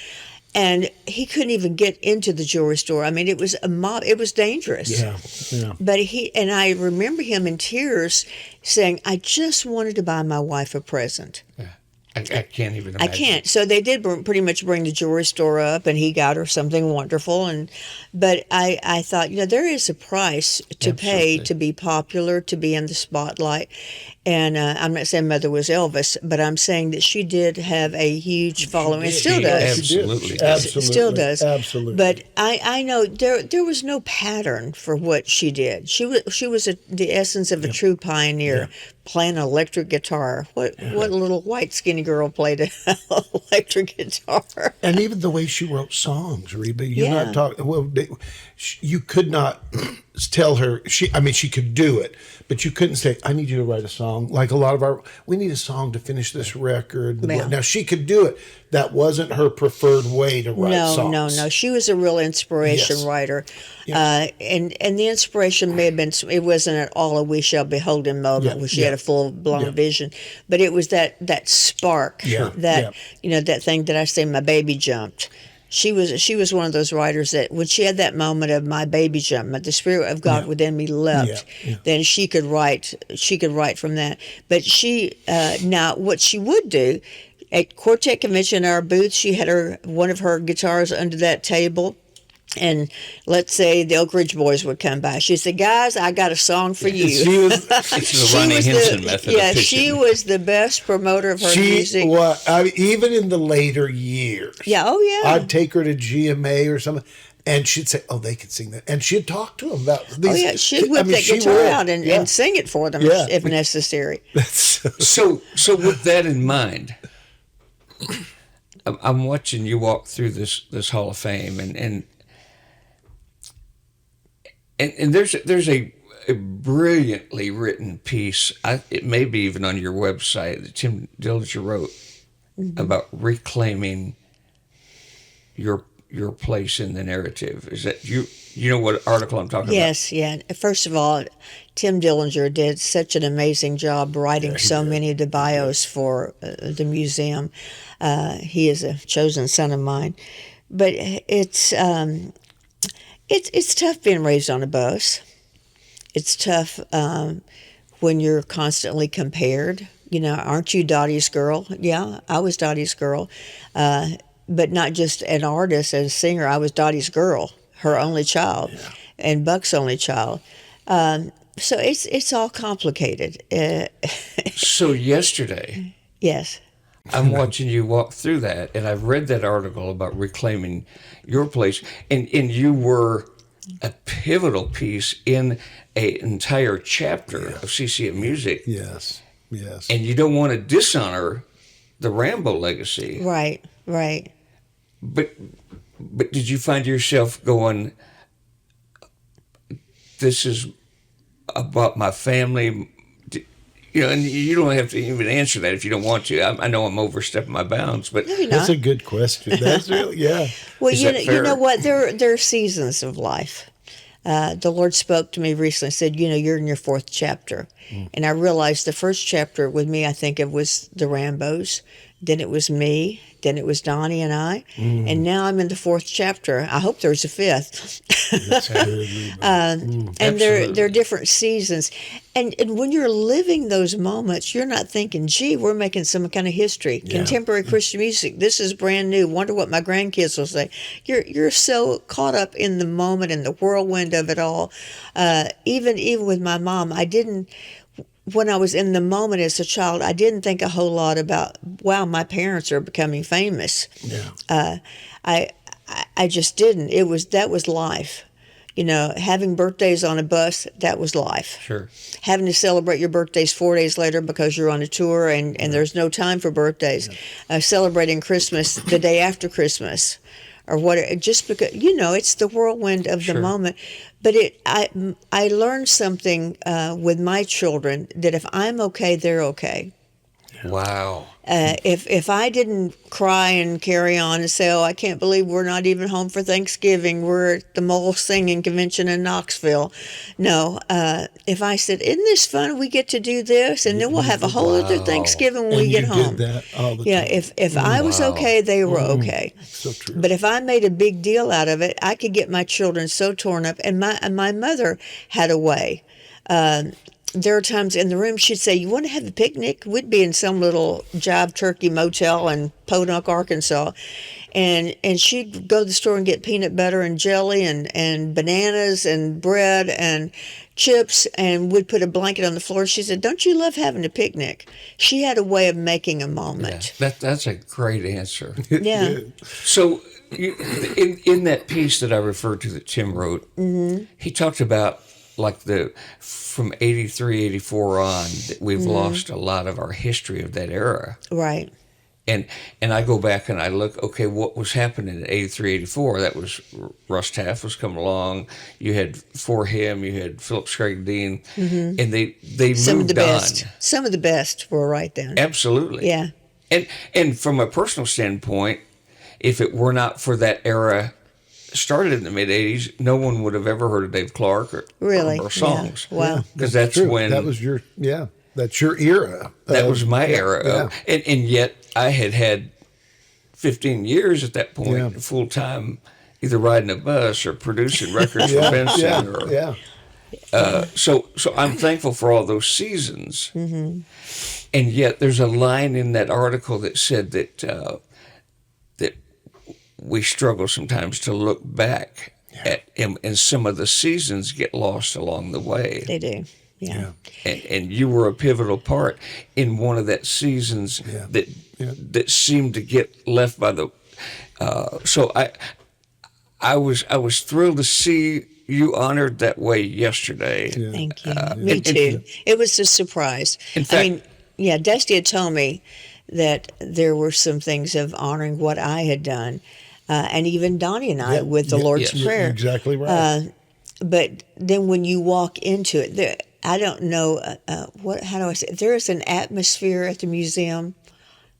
And he couldn't even get into the jewelry store. I mean, it was a mob. It was dangerous. Yeah. But I remember him in tears saying, I just wanted to buy my wife a present. Yeah. I can't even imagine. I can't. So they did pretty much bring the jewelry store up, and he got her something wonderful. But I thought, there is a price to pay to be popular, to be in the spotlight. And I'm not saying Mother was Elvis, but I'm saying that she did have a huge following. It still does. Absolutely. It still does. Absolutely. But I know there was no pattern for what she did. She was the essence of a true pioneer, playing an electric guitar. What little white skinny girl played an electric guitar? And even the way she wrote songs, Reba, you're not talking. Well, you could not tell her. She could do it, but you couldn't say, "I need you to write a song." Like a lot of we need a song to finish this record. Yeah. Now she could do it. That wasn't her preferred way to write songs. No. She was a real inspiration writer. Yes. And the inspiration may have been, it wasn't at all a we shall behold him moment where she had a full-blown vision, but it was that spark, that thing that I say, my baby jumped. She was one of those writers that when she had that moment of my baby jump, the Spirit of God within me leapt, then she could write from that. But she, now what she would do, at Quartet Convention in our booth, she had one of her guitars under that table. And let's say the Oak Ridge Boys would come by. She said, guys, I got a song for you. It's the Ronnie Henson method of pitching. She was the best promoter of her music. Even in the later years. Yeah, I'd take her to GMA or something. And she'd say, "Oh, they could sing that," and she'd talk to them about these. She'd whip that guitar out and sing it for them if necessary. So with that in mind, I'm watching you walk through this Hall of Fame, and there's a brilliantly written piece. It may be even on your website that Tim Dillinger wrote about reclaiming your place in the narrative. Is that you know what article I'm talking about? Yes, yeah. First of all, Tim Dillinger did such an amazing job writing many of the bios for the museum. He is a chosen son of mine. But it's tough being raised on a bus. It's tough when you're constantly compared. Aren't you Dottie's girl? Yeah, I was Dottie's girl. But not just an artist and a singer. I was Dottie's girl, her only child, and Buck's only child. So it's all complicated. So yesterday, yes, I'm watching you walk through that, and I've read that article about reclaiming your place, and you were a pivotal piece in an entire chapter of CCM Music. Yes. And you don't want to dishonor the Rambo legacy. Right. But did you find yourself going, this is about my family? And you don't have to even answer that if you don't want to. I know I'm overstepping my bounds, but that's a good question. That's really, Well, you know what? There are seasons of life. The Lord spoke to me recently, said, you're in your 4th chapter. And I realized the first chapter with me, I think it was the Rambos. Then it was me. Then it was Donnie and I. And now I'm in the 4th chapter. I hope there's a 5th. And there are different seasons. And when you're living those moments, you're not thinking, gee, we're making some kind of history. Contemporary Christian music, this is brand new. Wonder what my grandkids will say. You're so caught up in the moment and the whirlwind of it all. Even with my mom, when I was in the moment as a child, I didn't think a whole lot about, wow, my parents are becoming famous. I just didn't. That was life. Having birthdays on a bus, that was life. Sure. Having to celebrate your birthdays 4 days later because you're on a tour and there's no time for birthdays. Celebrating Christmas the day after Christmas. or what, just because, it's the whirlwind of the moment. But I learned something with my children, that if I'm okay, they're okay. Wow. If I didn't cry and carry on and say, "Oh, I can't believe we're not even home for Thanksgiving. We're at the Mole Singing Convention in Knoxville." No, if I said, "Isn't this fun? We get to do this, and then we'll have a whole other Thanksgiving when we get home." Did that all the Yeah, time. if I was okay, they were okay. So true. But if I made a big deal out of it, I could get my children so torn up. And my mother had a way. There are times in the room she'd say, "You want to have a picnic?" We'd be in some little jive turkey motel in Podunk, Arkansas. And she'd go to the store and get peanut butter and jelly and bananas and bread and chips, and we'd put a blanket on the floor. She said, "Don't you love having a picnic?" She had a way of making a moment. Yeah, that's a great answer. Yeah. So in that piece that I referred to that Tim wrote, he talked about like from 83, 84 on, that we've lost a lot of our history of that era. Right. And I go back and I look, okay, what was happening in 83, 84? That was Russ Taff was coming along. You had For Him, you had Philip Scragg Dean, and they Some of the moved on. best. Some of the best were right then. Absolutely. Yeah. And from a personal standpoint, if it were not for that era started in the mid 80s, no one would have ever heard of Dave Clark or songs. Yeah. Wow. Because that's True. when That was that's your era. that was my era. Yeah. And yet I had 15 years at that point, Yeah. full time, either riding a bus or producing records for Benson. So I'm thankful for all those seasons. And yet there's a line in that article that said that that we struggle sometimes to look back at, and some of the seasons get lost along the way. They do. Yeah. And you were a pivotal part in one of that seasons that seemed to get left by the. So I was thrilled to see you honored that way yesterday. Yeah. Thank you. Me too. It was a surprise. In fact, Dusty had told me that there were some things of honoring what I had done, and even Donnie and I with the Lord's Prayer. You're exactly right. But then when you walk into it, I don't know how do I say it? There is an atmosphere at the museum,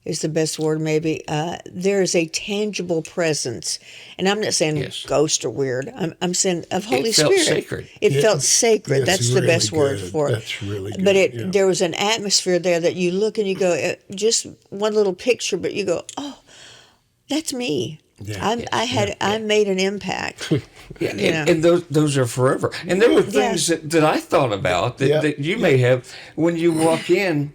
is the best word maybe. There is a tangible presence, and I'm not saying ghost or weird. I'm saying of Holy Spirit. It felt sacred. It felt sacred. Yes, That's the really best word good. for it. That's really good. But there was an atmosphere there that you look and you go, just one little picture, but you go, oh, that's me. Yeah. I made an impact. And those are forever. And there were things that I thought about that you may have when you walk in.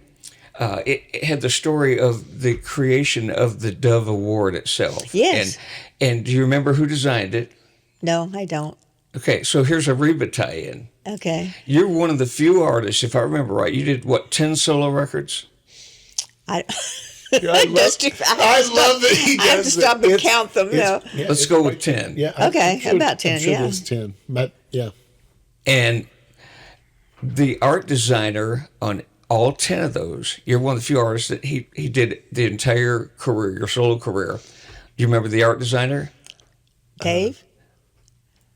It had the story of the creation of the Dove Award itself. Yes. And do you remember who designed it? No, I don't. Okay, so here's a Reba tie-in. Okay. You're one of the few artists, if I remember right. You did, 10 solo records? I love that he does I have to stop and count them. Let's go with 10. Yeah. Okay, about 10, I'm sure yeah. it's 10. But, yeah. And the art designer on all 10 of those, you're one of the few artists that he did the entire career, your solo career. Do you remember the art designer? Dave?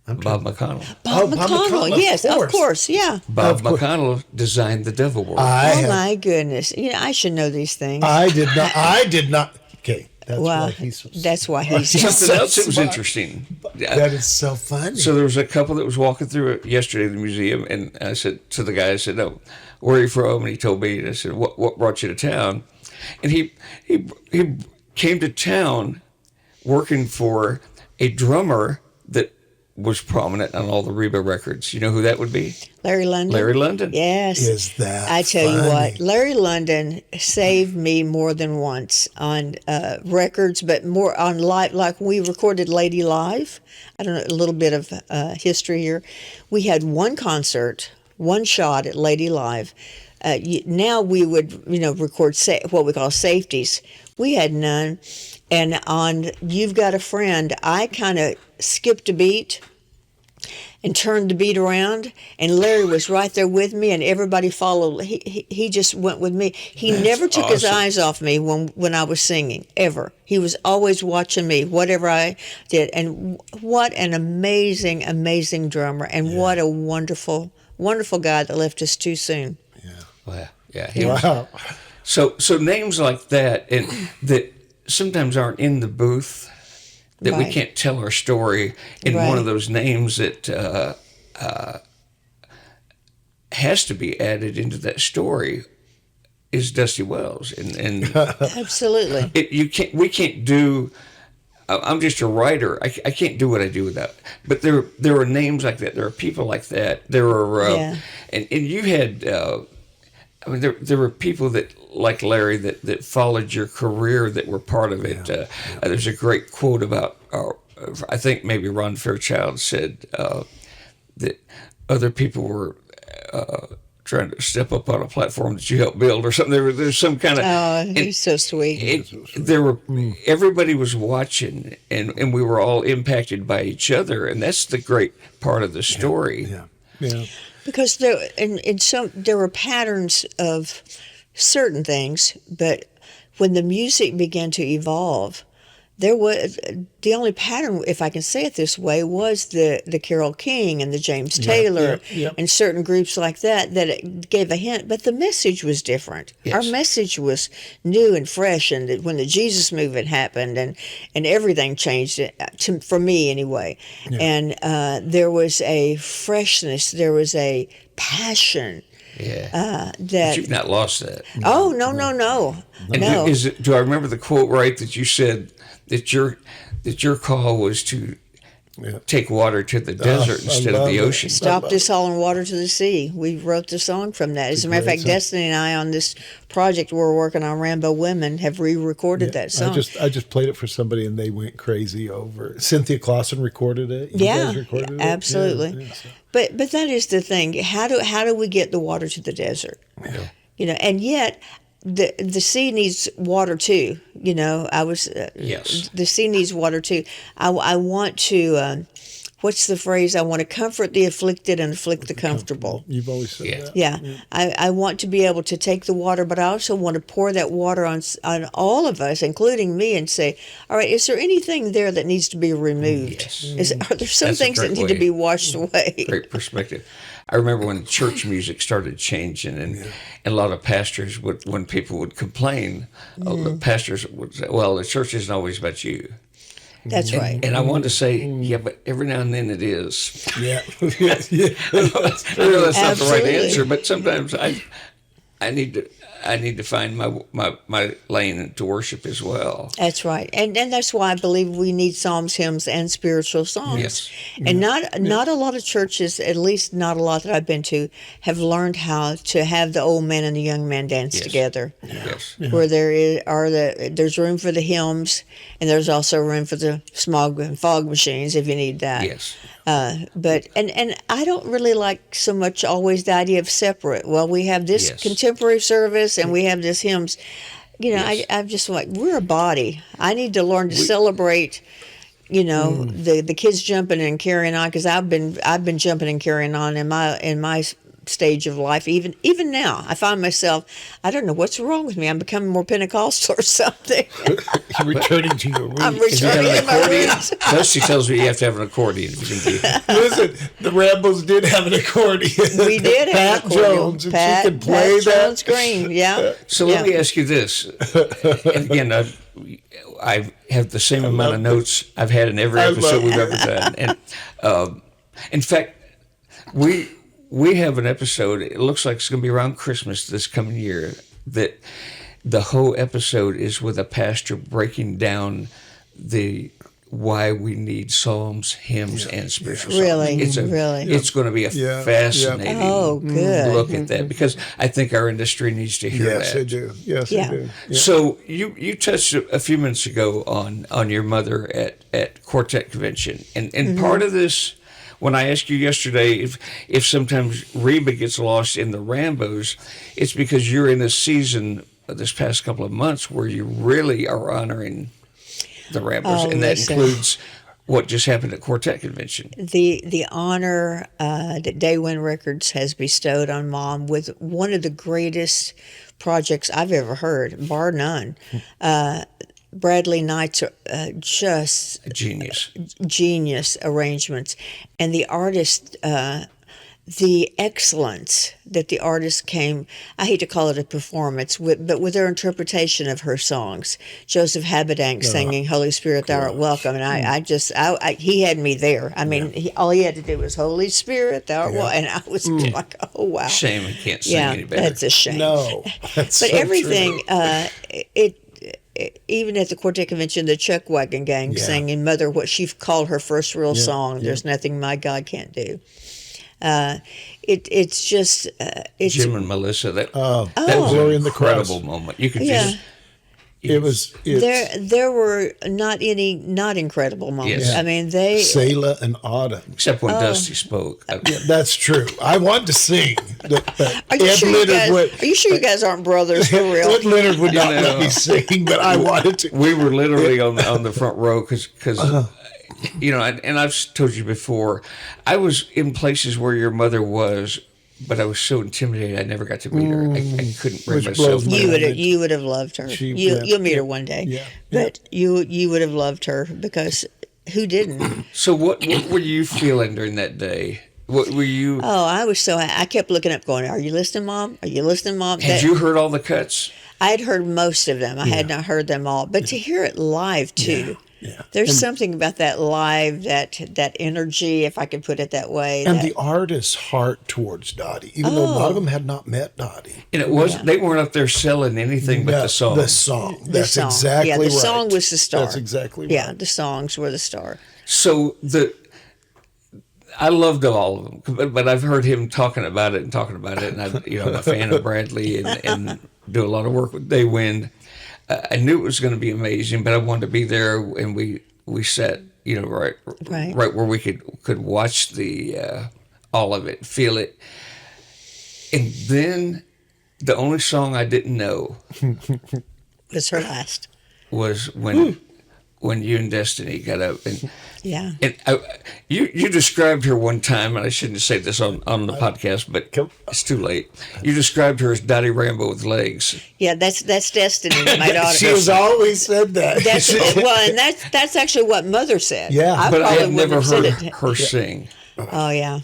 Bob McConnell. Bob McConnell, yes, of course, yeah. Bob McConnell designed the Dove Award. My goodness. I should know these things. I did not. Okay. That's why he's Something else that was interesting. That is so funny. So there was a couple that was walking through it yesterday at the museum, and I said to the guy, I said, "No, where are you from?" And he told me, and I said, "What brought you to town?" And he came to town working for a drummer that was prominent on all the Reba records. You know who that would be? Larry London. Larry London. Yes. Is that I tell funny? you what, Larry London saved me more than once on records, but more on live. Like we recorded Lady Live. I don't know, a little bit of history here. We had one concert, one shot at Lady Live. Now we would, record what we call safeties. We had none. And on You've Got a Friend, I kind of skipped a beat and turned the beat around, and Larry was right there with me, and everybody followed. He just went with me. He never took his eyes off me when I was singing, ever. He was always watching me, whatever I did. And what an amazing, amazing drummer, and what a wonderful, wonderful guy that left us too soon. Wow. Yeah. So names like that, and that sometimes aren't in the booth, that we can't tell our story. And one of those names that has to be added into that story is Dusty Wells. And Absolutely. We can't do. I'm just a writer. I can't do what I do without. But there are names like that. There are people like that. There are, and you had. There were people that, like Larry, that followed your career, that were part of it. There's a great quote about, I think maybe Ron Fairchild said that other people were trying to step up on a platform that you helped build, or something. There's some kind of. Oh, he's so sweet. Everybody was watching, and we were all impacted by each other, and that's the great part of the story. Yeah. Because there were patterns of certain things, but when the music began to evolve, there was the only pattern, if I can say it this way, was the Carole King and the James Taylor and certain groups like that it gave a hint, but the message was different. Yes. Our message was new and fresh, and when the Jesus movement happened, and everything changed, for me anyway. And there was a freshness, there was a passion. That That you've not lost that. Oh, no. And do I remember the quote right that you said that your call was to take water to the desert instead of the ocean? Stop this hauling water to the sea. We wrote the song from that. As a matter of fact, Destiny and I on this project we're working on, Rambo Women, have re-recorded that song. I just played it for somebody and they went crazy over it. Cynthia Clausen recorded it. You guys recorded it? Absolutely. So. But that is the thing. How do we get the water to the desert? Yeah. And yet the sea needs water too. Yes. The sea needs water too. I want to. What's the phrase? I want to comfort the afflicted and afflict the comfortable. You've always said that. Yeah. I want to be able to take the water, but I also want to pour that water on all of us, including me, and say, all right, is there anything there that needs to be removed? Yes. Are there some things that need to be washed away? Great perspective. I remember when church music started changing, and a lot of pastors when people would complain, the pastors would say, well, the church isn't always about you. That's right. And I wanted to say, but every now and then it is. Yeah. I know that's not the right answer, but sometimes I need to find my lane to worship as well. That's right, and that's why I believe we need psalms, hymns, and spiritual songs. Yes. And not a lot of churches, at least not a lot that I've been to, have learned how to have the old man and the young man dance together. Yes. Where there's room for the hymns, and there's also room for the smog and fog machines if you need that. Yes. But I don't really like so much always the idea of separate. Well, we have this contemporary service and we have this hymns. I'm just like, we're a body. I need to learn to celebrate. The kids jumping and carrying on, because I've been jumping and carrying on in my stage of life. Even now, I find myself, I don't know what's wrong with me. I'm becoming more Pentecostal or something. You're returning to your roots. I'm returning to my roots. Dusty tells me you have to have an accordion. Listen, the Rambos did have an accordion. We did have Pat an accordion. Jones, and she could play Pat that. Jones Green, yeah. So let me ask you this. And again, I have the same amount of notes I've had in every episode we've ever done. And in fact, we have an episode, it looks like it's going to be around Christmas this coming year, that the whole episode is with a pastor breaking down why we need psalms, hymns, and spiritual songs. Really? It's going to be a fascinating look at that, because I think our industry needs to hear that. Yes, they do. Yes, they do. Yeah. So you touched a few minutes ago on your mother at Quartet Convention, and part of this, when I asked you yesterday if sometimes Reba gets lost in the Rambos, it's because you're in a season this past couple of months where you really are honoring the Rambos, and that includes what just happened at Quartet Convention. The honor that Day One Records has bestowed on Mom with one of the greatest projects I've ever heard, bar none. Bradley Knight's just A genius. genius arrangements, and the artist, the excellence that the artist came. I hate to call it a performance, but with their interpretation of her songs. Joseph Habedank singing "Holy Spirit, Thou art welcome," and I he had me there. I mean, all he had to do was "Holy Spirit, Thou art welcome," and I was like, "Oh wow!" Shame he can't sing any better. That's a shame. No, that's But so everything, true. even at the Quartet Convention, the Chuck Wagon Gang singing "Mother," what she called her first real song. There's nothing my God can't do. It's just it's Jim and Melissa. That that was Glory an in the incredible Cross. moment. You could Yeah. just. there were not any not incredible moments. Yes. I mean they Selah and Autumn. Except when Dusty spoke. That's true. I want to sing. Are you, sure you guys aren't brothers for real? Ed Leonard would not let me sing, but I wanted to. We were literally on the front row because you know, and I've told you before, I was in places where your mother was, but I was so intimidated I never got to meet her. I couldn't bring Which myself. blows my You would have loved her. You'll meet her one day. Yeah. But you would have loved her because who didn't? So what were you feeling during that day? What were you? Oh, I was so I kept looking up, going, "Are you listening, Mom? Are you listening, Mom?" Had you heard all the cuts? I had heard most of them. I had not heard them all, but to hear it live too. Yeah. There's something about that live, that energy, if I could put it that way. And the artist's heart towards Dottie, even though a lot of them had not met Dottie. And it was they weren't up there selling anything but the song. The song. That's song. exactly Yeah, the right. song was the star. That's exactly right. Yeah, the songs were the star. So I loved all of them, but I've heard him talking about it, and I'm a fan of Bradley and do a lot of work with Day Wind. I knew it was going to be amazing, but I wanted to be there, and we sat, right where we could watch the all of it, feel it, and then the only song I didn't know Was her last. was when you and Destiny got up and. Yeah. And you described her one time, and I shouldn't say this on the podcast, but it's too late. You described her as Dottie Rambo with legs. Yeah, that's Destiny, my daughter. She has always said that. And that's actually what Mother said. Yeah. But I probably had never wouldn't have heard said it. her sing. Oh yeah.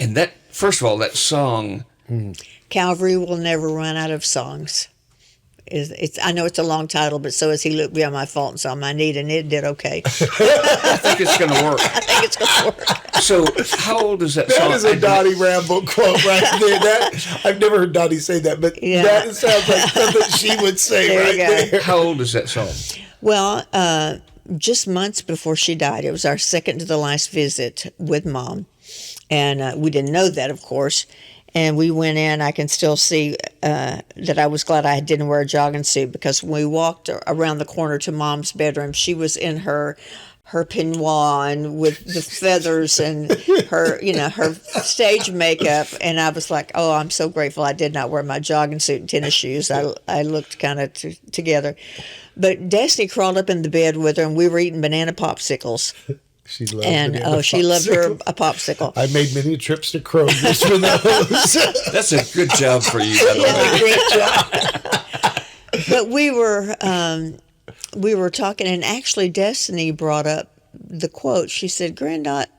And that, first of all, that song. Calvary will never run out of songs. I know it's a long title, but so as he looked beyond my fault and saw my need, and it did okay. I think it's going to work. I think it's going to work. So, how old is that song? That is a Dottie Rambo quote right there. I've never heard Dottie say that, but that sounds like something she would say there. How old is that song? Well, just months before she died. It was our second to the last visit with Mom. And we didn't know that, of course. And we went in. I can still see that I was glad I didn't wear a jogging suit, because when we walked around the corner to Mom's bedroom, she was in her peignoir and with the feathers and her stage makeup. And I was like, oh, I'm so grateful I did not wear my jogging suit and tennis shoes. I looked kind of together. But Destiny crawled up in the bed with her, and we were eating banana popsicles. She loved she loved her a popsicle. I made many trips to Kroger's for those. That's a good job for you, by the way. Great job. But we were talking, and actually Destiny brought up the quote. She said, "Granddaughter,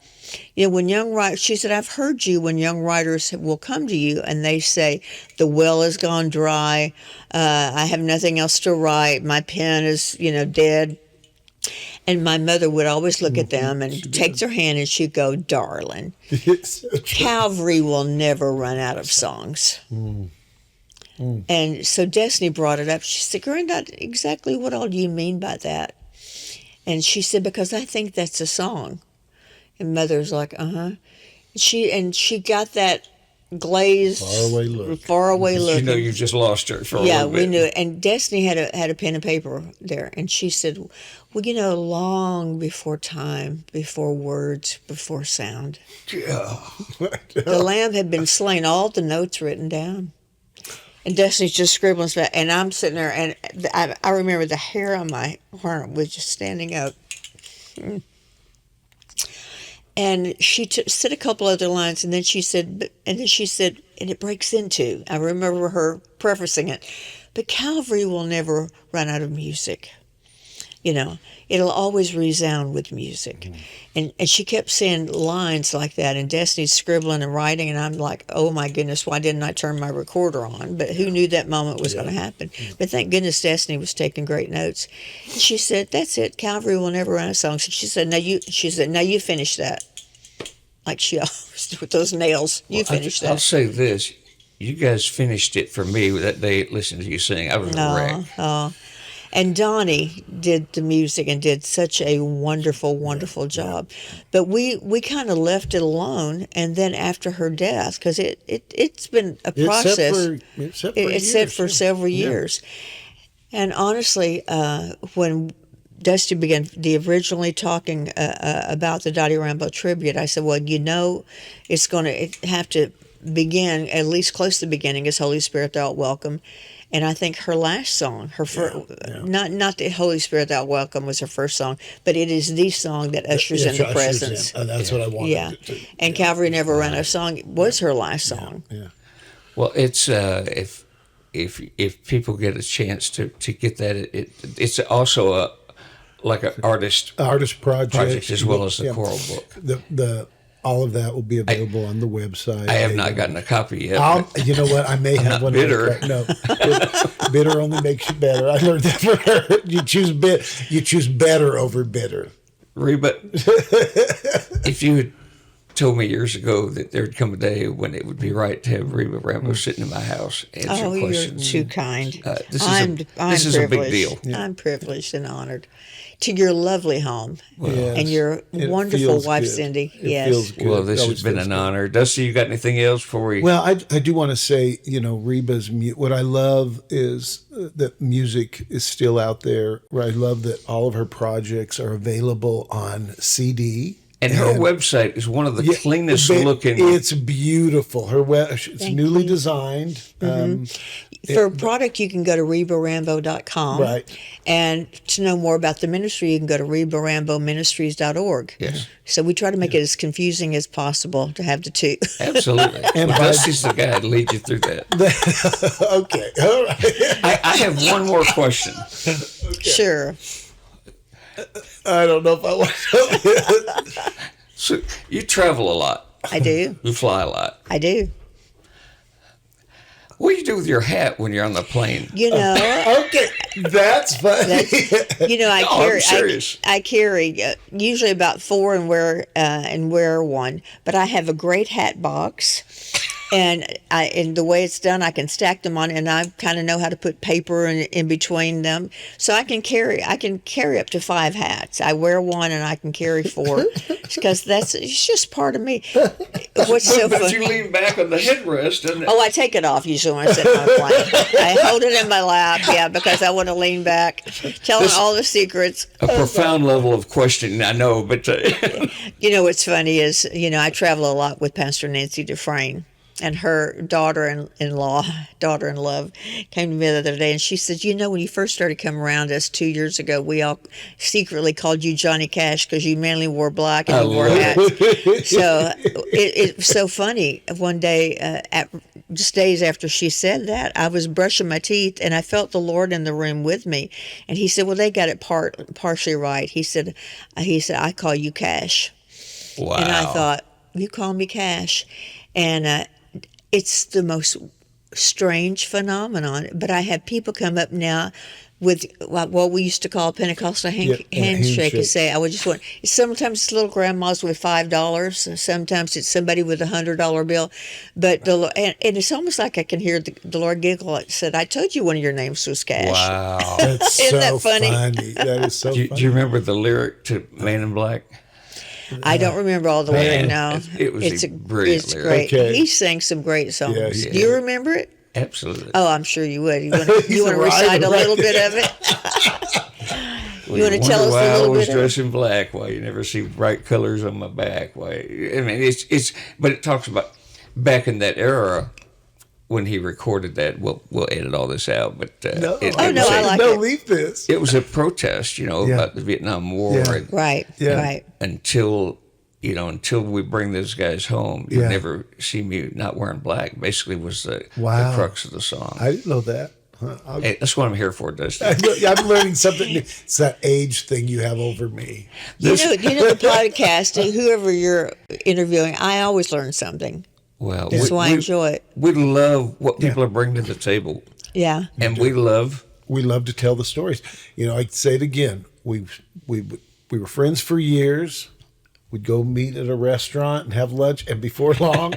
when young writers," she said, "I've heard you when young writers will come to you and they say, the well has gone dry. I have nothing else to write. My pen is, dead." And my mother would always look at them and take their hand, and she'd go, "Darling, Calvary will never run out of songs." And so Destiny brought it up. She said, "Granddad, exactly what all do you mean by that?" And she said, "Because I think that's a song." And Mother's like, "Uh-huh." She got that glazed, far away look. You know you just lost her for a little bit. We knew it. And Destiny had a pen and paper there, and she said, "Well, long before time, before words, before sound, the Lamb had been slain, all the notes written down." And Destiny's just scribbling stuff, and I'm sitting there, and I remember the hair on my arm was just standing up. And she said a couple other lines, and then she said, and it breaks into, I remember her prefacing it, but Calvary will never run out of music. You know, it'll always resound with music. And she kept saying lines like that, and Destiny's scribbling and writing, and I'm like, oh my goodness, why didn't I turn my recorder on? But who knew that moment was going to happen? But thank goodness Destiny was taking great notes. And she said, that's it, Calvary will never run out of songs. She said, now you finish that. Like she always with those nails. You finish that. I'll say this. You guys finished it for me that day listening to you sing. I was a wreck. And Donnie did the music and did such a wonderful, wonderful job. But we kind of left it alone. And then after her death, because it's been a process. It's set for several years. And honestly, when Dusty began originally talking about the Dottie Rambo tribute, I said, well, you know, it's going to have to begin, at least close to the beginning, is Holy Spirit, Thou Art Welcome. And I think her last song, her first, not the Holy Spirit, Thou Art Welcome was her first song, but it is the song that ushers in the presence. That's what I wanted. Yeah, and Calvary Never Ran Out of Song was her last song. Yeah. Well, it's if people get a chance to get that, it's also like an artist project as well as the choral book. The all of that will be available on the website. I have not gotten a copy yet. You know what? I may have one. Bitter. No, bitter only makes you better. I learned that from her. You choose better over bitter. Reba, if you had told me years ago that there'd come a day when it would be right to have Reba Rambo sitting in my house answering questions. You're too kind. This is a big deal. Yeah. I'm privileged and honored. To your lovely home and your It wonderful feels wife, good. Cindy. It feels good. Well, this has been an honor. Dusty, you got anything else before we... Well, I do want to say, Reba's what I love is that music is still out there. I love that all of her projects are available on CD. And her website is one of the cleanest looking. It's beautiful. It's newly designed. For a product, you can go to RebaRambo.com. Right. And to know more about the ministry, you can go to RebaRamboMinistries.org. Yes. So we try to make it as confusing as possible to have the two. Absolutely. And Dusty's the guy to lead you through that. Okay. All right. I have one more question. Okay. Sure. I don't know if I want to. So you travel a lot. I do. You fly a lot. I do. What do you do with your hat when you're on the plane? Okay, that's funny. I'm serious. I carry usually about 4 and wear one, but I have a great hat box. And the way it's done, I can stack them on, and I kind of know how to put paper in between them, so I can carry up to 5 hats. I wear one, and I can carry 4 because it's just part of me. What's so But funny? you lean back on the headrest, and Oh, I take it off usually when I sit on a plane. I hold it in my lap, because I want to lean back, telling all the secrets. a profound level of questioning, I know, but What's funny is, I travel a lot with Pastor Nancy Dufresne. And her daughter-in-love came to me the other day, and she said, when you first started coming around us 2 years ago, we all secretly called you Johnny Cash because you mainly wore black and you wore hats. So it was so funny. One day, just days after she said that, I was brushing my teeth, and I felt the Lord in the room with me. And he said, well, they got it partially right. He said, I call you Cash. wow. And I thought, you call me Cash. And it's the most strange phenomenon. But I have people come up now with what we used to call a Pentecostal handshake and say, I would just want, sometimes it's little grandmas with $5, sometimes it's somebody with $100 bill. But and it's almost like I can hear the Lord giggle. It said, I told you one of your names was Cash. Wow. That's Isn't so that funny? That is so do funny. you remember the lyric to Man in Black? I don't remember all the lyrics now. It was a brilliant lyric. great. Okay. He sang some great songs. Yeah, he Do did. you remember it? Absolutely. Oh, I'm sure you would. You want He's to a recite writer, a little right? bit of it? Well, You want to wonder tell us why a I little always bit of dress in black? Why you never see bright colors on my back? Why? I mean, it's. But it talks about back in that era when he recorded that. We'll edit all this out, but No, I like it. leave this. it was a protest, about the Vietnam War, Yeah. and Right, Yeah. right. until until we bring those guys home, you never see me not wearing black. Basically, was the crux of the song. I didn't know that. Huh. Hey, that's what I'm here for, Dusty. I'm learning something new. It's that age thing you have over me. You know the podcast, whoever you're interviewing, I always learn something. Well, that's why I enjoy it. We love what people are bringing to the table. Yeah. And we love to tell the stories. I say it again. We were friends for years. We'd go meet at a restaurant and have lunch, and before long,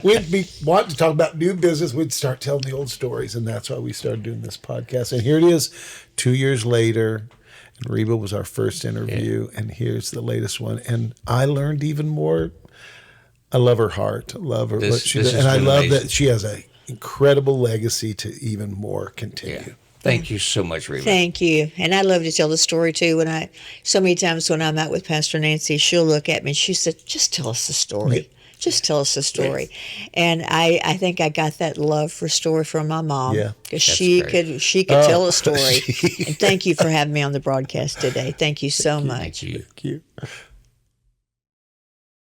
we'd be wanting to talk about new business. We'd start telling the old stories, and that's why we started doing this podcast. And here it is, 2 years later, and Reba was our first interview, and here's the latest one. And I learned even more. I love her heart. I love her what she does, and I love that she has an incredible legacy to even more continue. Yeah. Thank you so much, Reba. Thank you. And I love to tell the story too. So many times when I'm out with Pastor Nancy, she'll look at me and she said, "Just tell us the story. Yeah. Just tell us the story." Yeah. And I think I got that love for story from my mom. Yeah. Because she could tell a story. And thank you for having me on the broadcast today. Thank you so much. Thank you. Thank you.